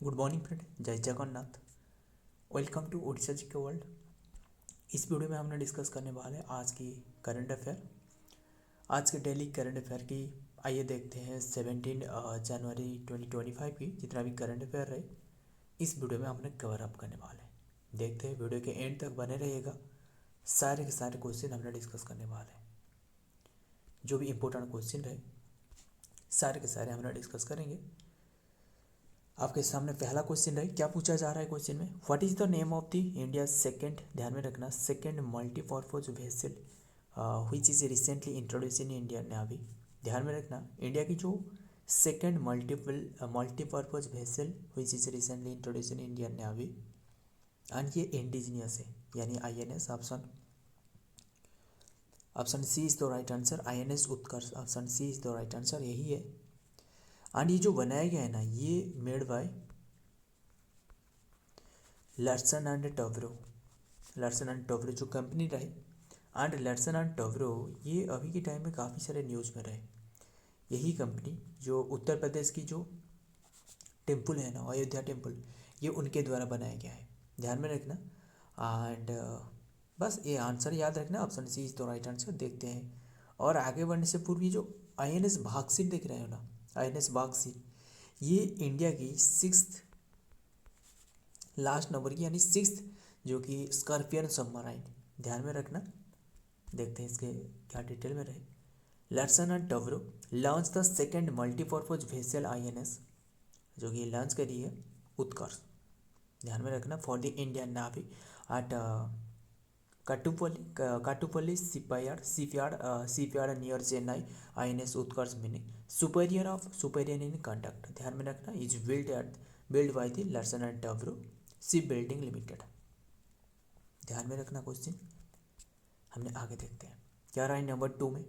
Good morning friend, जय Jagannath. Welcome to Odisha GK world. इस video में हमने डिस्कस करने वाले आज की करंट अफेयर, आज के डेली करंट अफेयर की। आइए देखते हैं 17 जनवरी 2025 की जितना भी करंट अफेयर रहे इस वीडियो में हमने कवर अप करने वाले हैं। देखते हैं, वीडियो के एंड तक बने रहिएगा। सारे के सारे क्वेश्चन हमने डिस्कस करने वाले हैं। जो भी इम्पोर्टेंट क्वेश्चन रहे सारे के सारे हमने डिस्कस करेंगे। आपके सामने पहला क्वेश्चन है, क्या पूछा जा रहा है क्वेश्चन में? What is the name of the India second, ध्यान में रखना, second multipurpose vessel which is recently introduce in Indian navy. ध्यान में रखना, इंडिया की जो second multipurpose vessel which is recently introduce in Indian navy and ये इंडिजिनियस है यानी INS। Option C is the right answer, INS Utkarsh. Option C is the right answer, यही है। एंड ये जो बनाया गया है ना, ये made by Larsen and Toubro. Larsen and Toubro जो कंपनी रहे, एंड लार्सन एंड टोब्रो ये अभी के टाइम में काफ़ी सारे न्यूज़ में रहे। यही कंपनी जो उत्तर प्रदेश की जो टेम्पल है ना, अयोध्या टेम्पल, ये उनके द्वारा बनाया गया है। ध्यान में रखना। एंड बस ये आंसर याद रखना, option C is the right answer. देखते हैं, और आगे बढ़ने से पूर्व ये जो INS भागसिन देख रहे हो ना, INS भागसिन, ये इंडिया की 6th लास्ट नंबर की यानी 6th जो कि स्कॉर्पियन सबमराइन। ध्यान में रखना। देखते हैं इसके क्या डिटेल में रहे। Larsen and Toubro launch the second multipurpose vessel INS, जो कि लॉन्च करी है उत्कर्ष। ध्यान में रखना, for the Indian Navy at Kattupalli shipyard near Chennai. INS Utkarsh meaning superior in conduct. ध्यान में रखना, is build by the Larsen and Toubro ship building limited. ध्यान में रखना क्वेश्चन। हमने आगे देखते हैं क्या रहा है नंबर 2 में।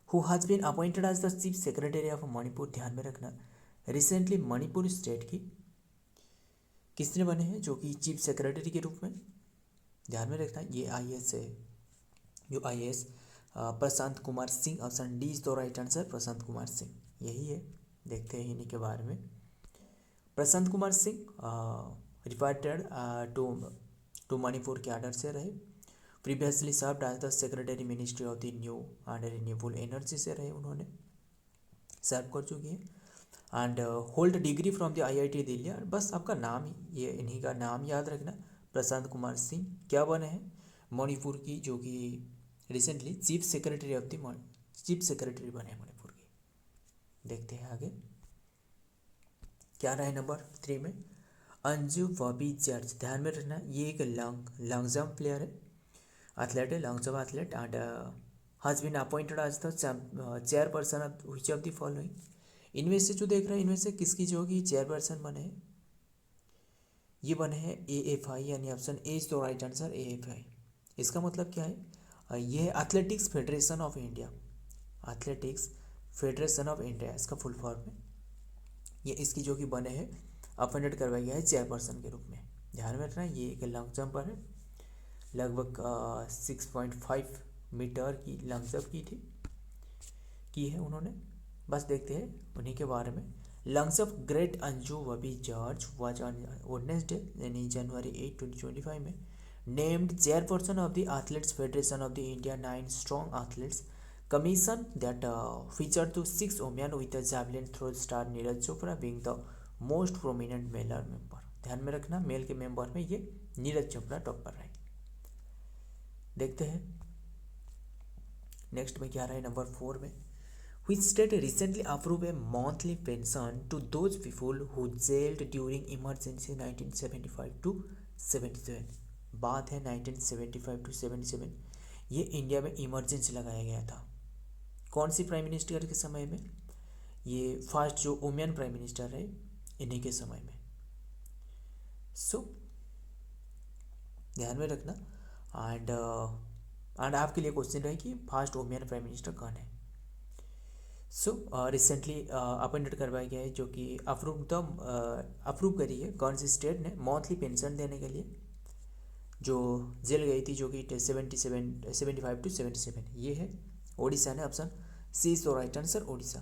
Who has been appointed as the chief secretary of Manipur. ध्यान में रखना, रिसेंटली मणिपुर स्टेट की किसने बने हैं जो कि चीफ सेक्रेटरी के रूप में। ध्यान में रखना, ये IAS है, जो IAS Prashant Kumar Singh. Option D is the right answer, Prashant Kumar Singh यही है। देखते हैं इन्हीं के बारे में। प्रशांत कुमार सिंह रिपोर्टेड टू मणिपुर के आर्डर से रहे। Previously served as the secretary ministry of the new and renewable energy से रहे, उन्होंने सर्व कर चुकी है। And hold degree from the IIT Delhi. बस आपका नाम ही, ये इन्हीं का नाम याद रखना, प्रशांत कुमार सिंह। क्या बने हैं? मणिपुर की जो कि रिसेंटली चीफ सेक्रेटरी बने हैं मणिपुर की। देखते हैं आगे क्या रहा है नंबर 3 में। अंजू बॉबी जॉर्ज। ध्यान में रखना, ये एक लॉन्ग जंप प्लेयर है, एथलेट है, long jump athlete. And has been appointed as the chairperson of which of the following. इनमें से जो देख रहे हैं, इनमें से किसकी जो कि चेयरपर्सन बने हैं? ये बने हैं AFI यानी option A is the right answer, AFI। इसका मतलब क्या है? ये है athletics federation of India. Athletics federation of India इसका फुल फॉर्म है। ये इसकी जो कि बने हैं, अपॉइंटेड करवाया गया है चेयरपर्सन के रूप में। ध्यान में रखना, ये एक लॉन्ग जंपर है, लगभग 6.5 मीटर की लॉन्ग जंप की है उन्होंने। बस देखते हैं उन्हीं के बारे में। Lungs of great Anju Bobby George was on Wednesday यानी January 8, 2025 में named chairperson of the athletes federation of the India 9 strong athletes commission that feature to 6 women with the javelin throw star Neeraj Chopra being the most prominent male member. ध्यान में रखना, mail के member में ये Neeraj Chopra top पर रहे। देखते हैं नेक्स्ट में क्या रहा है नंबर 4 में। Which state recently approved a monthly pension to those people who jailed during emergency 1975 to 77। बात है 1975 to 77। ये इंडिया में इमरजेंसी लगाया गया था। कौन सी प्राइम मिनिस्टर के समय में? ये फर्स्ट जो वुमेन प्राइम मिनिस्टर है, इन्हीं के समय में। सो ध्यान में रखना। एंड आपके लिए क्वेश्चन रहे कि फर्स्ट वुमेन प्राइम मिनिस्टर कौन है। सो रिसेंटली अपॉइंटेड करवाया गया है, जो कि अप्रूव करी है कौन सी स्टेट ने मंथली पेंशन देने के लिए, जो जेल गई थी, जो कि 75 to 77। ये है ओडिशा ने। Option C is the right answer, Odisha.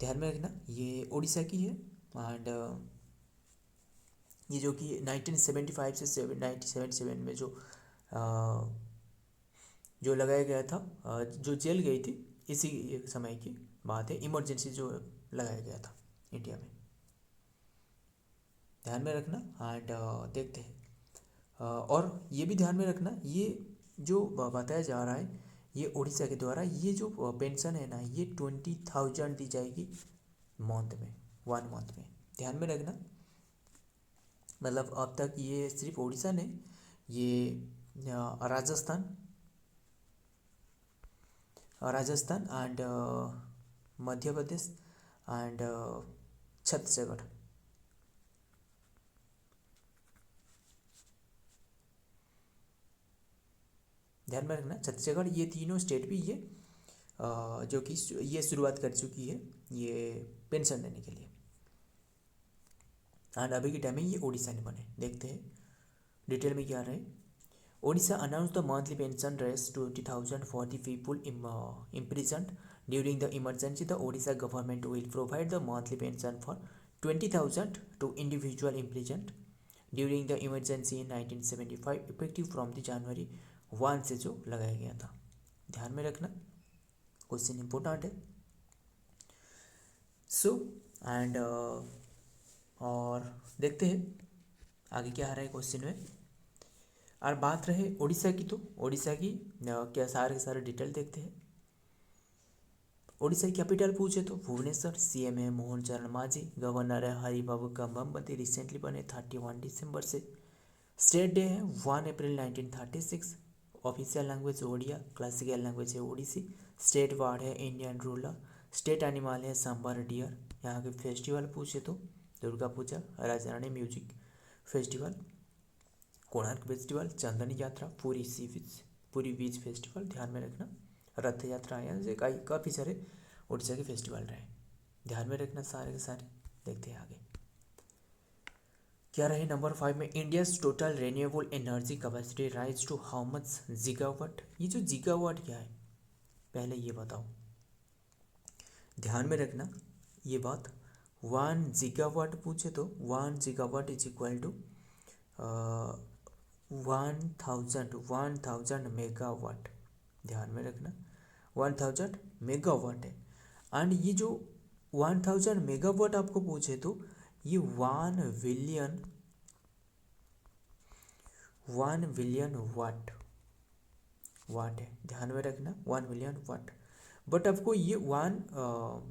ध्यान में रखना, ये ओडिशा की है। एंड ये जो कि 1975 से 1977 में जो लगाया गया था, जो जेल गई थी, इसी समय की बात है, इमरजेंसी जो लगाया गया था इंडिया में, ध्यान में रखना। एंड देखते हैं, और ये भी ध्यान में रखना, ये जो बताया जा रहा है ये उड़ीसा के द्वारा, ये जो पेंशन है ना, ये 20,000 दी जाएगी मंथ में, 1 मंथ में, ध्यान में रखना। मतलब अब तक ये सिर्फ उड़ीसा नहीं, ये राजस्थान एंड मध्य प्रदेश एंड छत्तीसगढ़, ध्यान में रखना, छत्तीसगढ़, ये तीनों स्टेट भी ये जो कि ये शुरुआत कर चुकी है ये पेंशन देने के लिए। एंड अभी के टाइम में ये उड़ीसा ने बने। देखते हैं डिटेल में क्या रहे। Odisha announced the monthly pension raise to 20,000 for the people imprisoned during the emergency. The Odisha government will provide the monthly pension for 20,000 to individual imprisoned during the emergency in 1975, effective from the January 1 से जो लगाया गया था। ध्यान में रखना, question important है। So and और देखते हैं आगे क्या आ रहा है क्वेश्चन में। और बात रहे उड़ीसा की, तो उड़ीसा की क्या सारे डिटेल देखते हैं। उड़ीसा की कैपिटल पूछे तो भुवनेश्वर, सीएम है मोहन चरण मांझी, गवर्नर है हरिबाबू कंबमपति, रिसेंटली बने 31 दिसंबर से। स्टेट डे है 1 अप्रैल 1936। Official language Odia, classical language है ओडिसी। स्टेट वार्ड है इंडियन रूलर। स्टेट एनिमल है सांबर डियर। यहाँ के फेस्टिवल पूछे तो दुर्गा पूजा, राजरानी म्यूजिक फेस्टिवल, कोणार्क फेस्टिवल, चांदनी यात्रा, पूरी बीच फेस्टिवल, ध्यान में रखना। रथ यात्रा है, ऐसे काफ़ी सारे उड़ीसा के फेस्टिवल रहे, ध्यान में रखना सारे के सारे। देखते हैं आगे क्या रहे। नंबर 5 में India's total renewable energy capacity rise to how much gigawatt. ये जो गीगावाट क्या है पहले ये बताओ, ध्यान में रखना ये बात। 1 गीगावाट पूछे तो 1 gigawatt is equal to 1000 megawatt, ध्यान में रखना 1000 मेगावाट है। एंड ये जो 1000 मेगावाट आपको पूछे तो ये 1 बिलियन वाट है, ध्यान में रखना 1 बिलियन वाट। बट आपको ये 1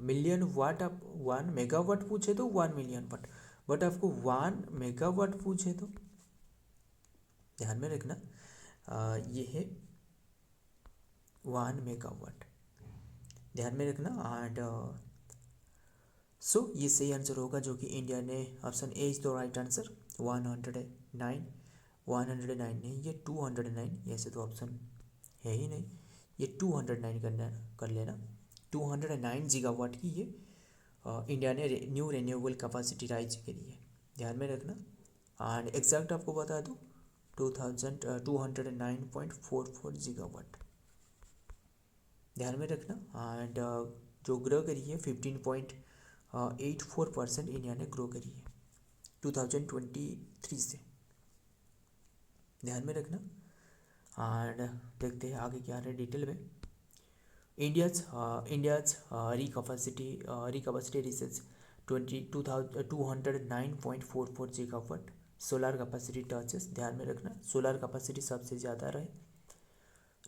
मिलियन वाट, आप 1 मेगावाट पूछे तो 1 मिलियन वाट, बट आपको 1 मेगावाट पूछे तो ध्यान में रखना ये है 1 मेगावाट, ध्यान में रखना। एंड सो ये सही आंसर होगा जो कि इंडिया ने, option A is the right answer. 109 नहीं, ये 209, ऐसे तो ऑप्शन है ही नहीं, ये 209 कर लेना। 209 गीगावाट की ये इंडिया ने न्यू रिन्यूएबल कैपेसिटी राइज करी है, ध्यान में रखना। एंड एग्जैक्ट आपको बता दूँ 209.44 गीगावाट, ध्यान में रखना। एंड जो ग्रो करी है 15.84% इंडिया ने ग्रो करी है 2023 से, ध्यान में रखना। एंड देखते हैं आगे क्या है डिटेल में। India's RE capacity research 209.44 gigawatt. Solar capacity touches, ध्यान में रखना सोलर कैपेसिटी सबसे ज़्यादा रहे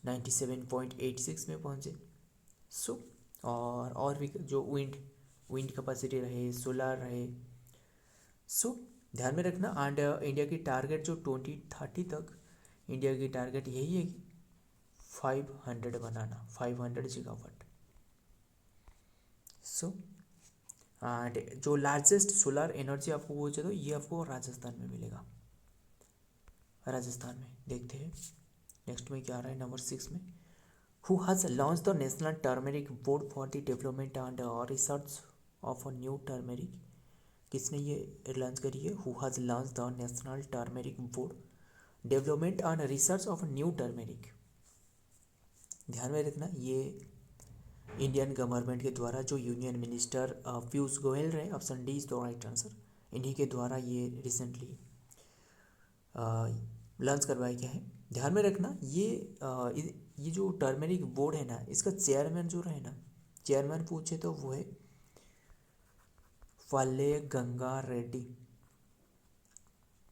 97.86 में पहुँचे। सो और भी जो विंड कैपेसिटी रहे, सोलर रहे, सो ध्यान में रखना। एंड इंडिया की टारगेट जो 2030 तक इंडिया की टारगेट यही है कि 500 बनाना, 500 गीगावाट। सो एंड जो लार्जेस्ट सोलर एनर्जी आपको पूछे तो ये आपको राजस्थान में मिलेगा, राजस्थान में। देखते हैं नेक्स्ट में क्या आ रहा है। नंबर 6 में who has launch the national turmeric board for the development and research of a new turmeric. किसने ये लॉन्च करी है? Who has launch the national turmeric board development and research of new turmeric, ध्यान में रखना ये Indian government के द्वारा जो यूनियन मिनिस्टर पीयूष गोयल रहे, option D is the right answer. इन्हीं के द्वारा ये रिसेंटली लॉन्च करवाया गया है। ध्यान में रखना ये जो टर्मेरिक बोर्ड है ना, इसका चेयरमैन जो रहे ना, चेयरमैन पूछे तो वो है फल्ले गंगा रेड्डी,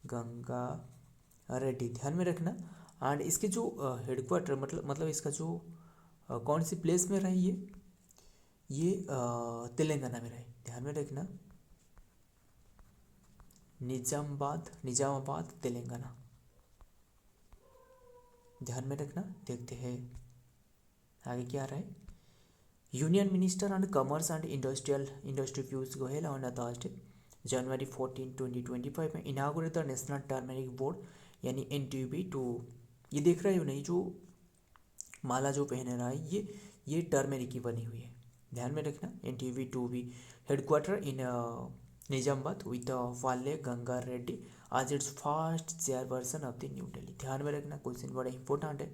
गंगा रेड्डी, ध्यान में रखना। एंड इसके जो हेडक्वार्टर मतलब इसका जो कौन सी प्लेस में रही ये तेलंगाना में रहे, ध्यान में रखना। निजामाबाद तेलंगाना, ध्यान में रखना। देखते हैं आगे क्या रहा है। Union minister on commerce and industry Piyush Goyal on Thursday January 14, 2025 में inaugurate the national turmeric board यानी NTB टू। ये देख रहे हो नहीं, जो माला जो पहने रहा है ये टर्मेरिक की बनी हुई है, ध्यान में रखना। NTB टू भी हेडक्वार्टर इन निजामाबाद विद फाले गंगा रेड्डी आज it's first chairperson of the new Delhi, ध्यान में रखना। क्वेश्चन बड़ा इंपॉर्टेंट है।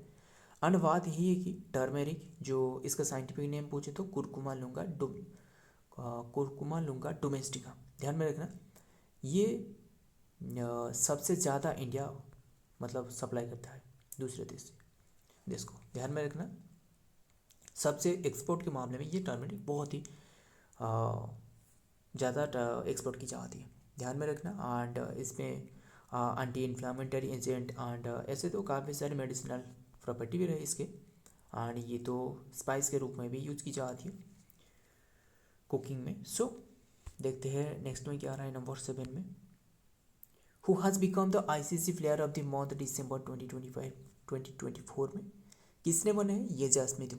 एंड बात यही है कि टर्मेरिक जो इसका साइंटिफिक नेम पूछे तो कुरकुमा लुंगा डोमेस्टिका, ध्यान में रखना। ये सबसे ज़्यादा इंडिया मतलब सप्लाई करता है दूसरे देश को, ध्यान में रखना। सबसे एक्सपोर्ट के मामले में ये टर्मेरिक बहुत ही ज़्यादा एक्सपोर्ट की जाती है, ध्यान में रखना। एंड इसमें एंटी इन्फ्लामेटरी एजेंट एंड ऐसे तो काफ़ी सारे मेडिसिनल प्रॉपर्टी भी रहे इसके। एंड ये तो स्पाइस के रूप में भी यूज की जाती है कुकिंग में। सो देखते हैं नेक्स्ट में क्या आ रहा है नंबर 7 में। Who has become the ICC player of the month December 2024 में किसने बने हैं ये? Jasprit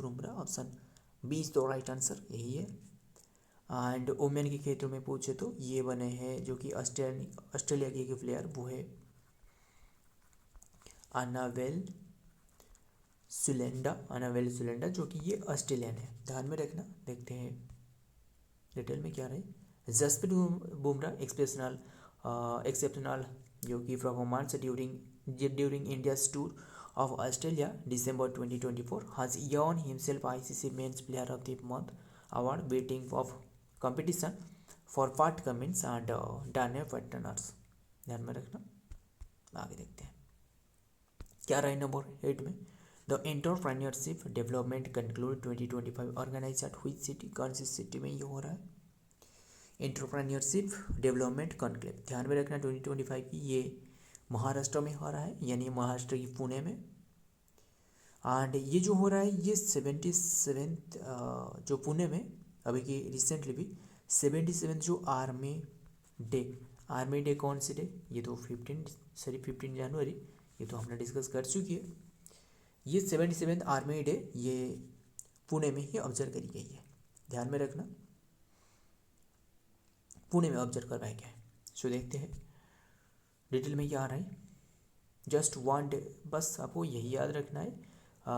Bumrah, option B is the right answer, यही है। एंड वुमेन के क्षेत्र में पूछे तो ये बने हैं जो कि ऑस्ट्रेलिया के प्लेयर, वो है अनावेल सुलेंडा जो कि ये ऑस्ट्रेलियन है, ध्यान में रखना। देखते हैं डिटेल में क्या रहे। जसप्रीत बुमराह एक्सेप्शनल जो कि performance during India's tour of Australia December 2024 has earned himself ICC Men's Player of the Month award beating of competition for Pat Cummins and Daniel Partners, ध्यान में रखना। आगे देखते हैं क्या रहा है नंबर 8 में। The entrepreneurship development conclude 2025 organise at which city, कौन सी सिटी में ये हो रहा है? एंटरप्रेन्योरशिप डेवलपमेंट कॉन्क्लेव, ध्यान में रखना। 2025 की ये महाराष्ट्र में हो रहा है, यानी महाराष्ट्र की पुणे में। एंड ये जो हो रहा है ये 77 जो पुणे में अभी की रिसेंटली भी 77 जो आर्मी डे कौन सी डे? ये तो 15 जनवरी, ये तो हमने डिस्कस कर चुकी है। ये 77 आर्मी डे ये पुणे में ही ऑब्जर्व करी गई है, ध्यान में रखना। पुणे में ऑब्जर्व करवाया गया है। सो देखते हैं डिटेल में क्या आ रहा है। जस्ट वन डे, बस आपको यही याद रखना है।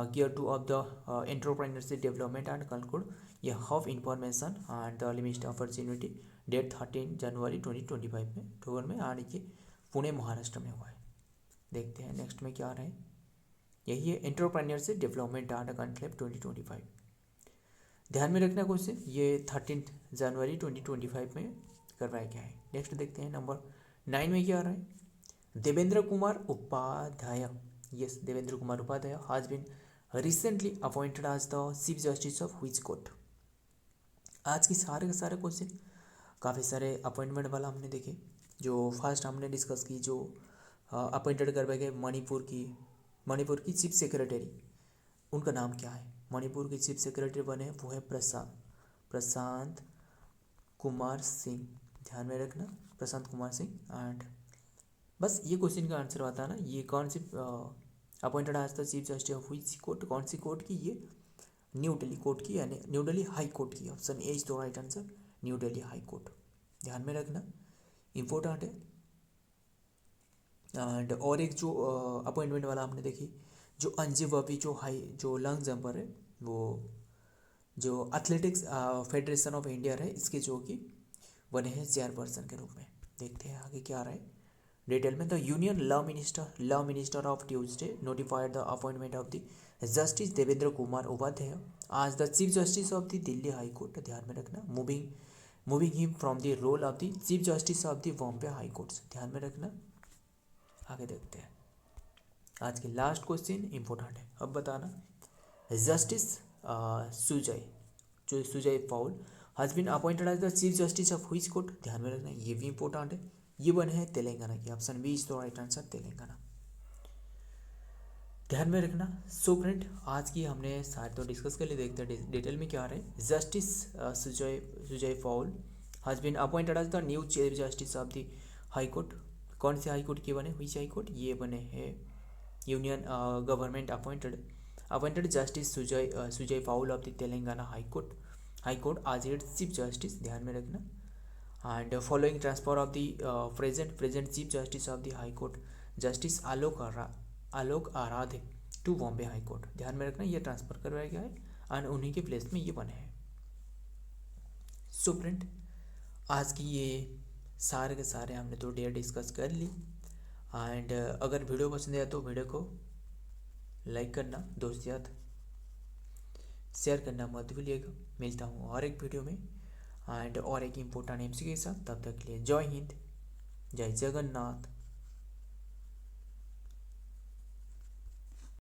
Gear 2 of the entrepreneurship development and conclude ये hub information and the limited opportunity date 13 January 2025 में ठोर में आने के पुणे महाराष्ट्र में हुआ है। देखते हैं नेक्स्ट में क्या आ रहा है। यही है एंटरप्रेन्योरशिप डेवलपमेंट एंड कंक्लेव 2025, ध्यान में रखना क्वेश्चन। ये 13 जनवरी 2025 में करवाया गया है। नेक्स्ट देखते हैं नंबर 9 में क्या आ रहा है। Devendra Kumar Upadhyay, yes, Devendra Kumar Upadhyay has been recently appointed as the Chief Justice of which court? आज की सारे के सारे क्वेश्चन काफ़ी सारे अपॉइंटमेंट वाला हमने देखे। जो फर्स्ट हमने डिस्कस की, जो अपॉइंटेड करवाए गए मणिपुर की चीफ सेक्रेटरी, उनका नाम क्या है? मणिपुर की चीफ सेक्रेटरी बने वो है प्रशांत कुमार सिंह, ध्यान में रखना, प्रशांत कुमार सिंह। एंड बस ये क्वेश्चन का आंसर आता है ना, ये कौन सी अपॉइंटेड आज the chief justice of which court, कौन सी कोर्ट की? ये न्यू दिल्ली कोर्ट की, यानी न्यू दिल्ली हाई कोर्ट की। Option A is the right answer, new Delhi high court, ध्यान में रखना, इम्पोर्टेंट है। एंड और एक जो अपॉइंटमेंट वाला हमने देखी, जो अंजू बॉबी जो लॉन्ग जंपर है, वो जो एथलेटिक्स फेडरेशन ऑफ इंडिया है, इसके जो कि बने हैं चेयरपर्सन के रूप में। देखते हैं आगे क्या आ रहा है डिटेल में। The union law minister of Tuesday notified the appointment of the justice Devendra Kumar Upadhyaya as the chief justice of the Delhi high court, ध्यान में रखना, moving him from the role of the chief justice of the Bombay high court, ध्यान में रखना। आगे देखते हैं, आज के लास्ट क्वेश्चन इंपॉर्टेंट है, अब बताना। Justice Sujoy Paul has been appointed as the chief justice of which court, ध्यान में रखना, ये भी इंपॉर्टेंट है। ये बने हैं तेलंगाना की, option B is the right answer, Telangana, ध्यान में रखना। सो फ्रेंड, आज की हमने सारे तो डिस्कस कर लिए, देखते हैं डिटेल में क्या आ रहा है। Justice Sujoy Paul has been appointed as the new chief justice of the high court, कौन से हाई कोर्ट के बने, व्हिच हाई कोर्ट, ये बने हैं union government appointed justice Sujoy Paul of the Telangana high court as its chief justice, ध्यान में रखना। And following transfer of the present chief justice of the high court justice Alok Aradhe to Bombay high court, ध्यान में रखना, ये ट्रांसफर करवाया गया है एंड उन्हीं के प्लेस में ये बने हैं। सो फ्रेंड, आज की ये सारे के सारे हमने तो डेट डिस्कस कर ली। एंड अगर वीडियो पसंद आया तो वीडियो को लाइक करना, दोस्त याद शेयर करना मत भूलिएगा। मिलता हूँ और एक वीडियो में एंड और एक इम्पोर्टेंट एमसीक्यू के साथ, तब तक के लिए जय हिंद, जय जगन्नाथ।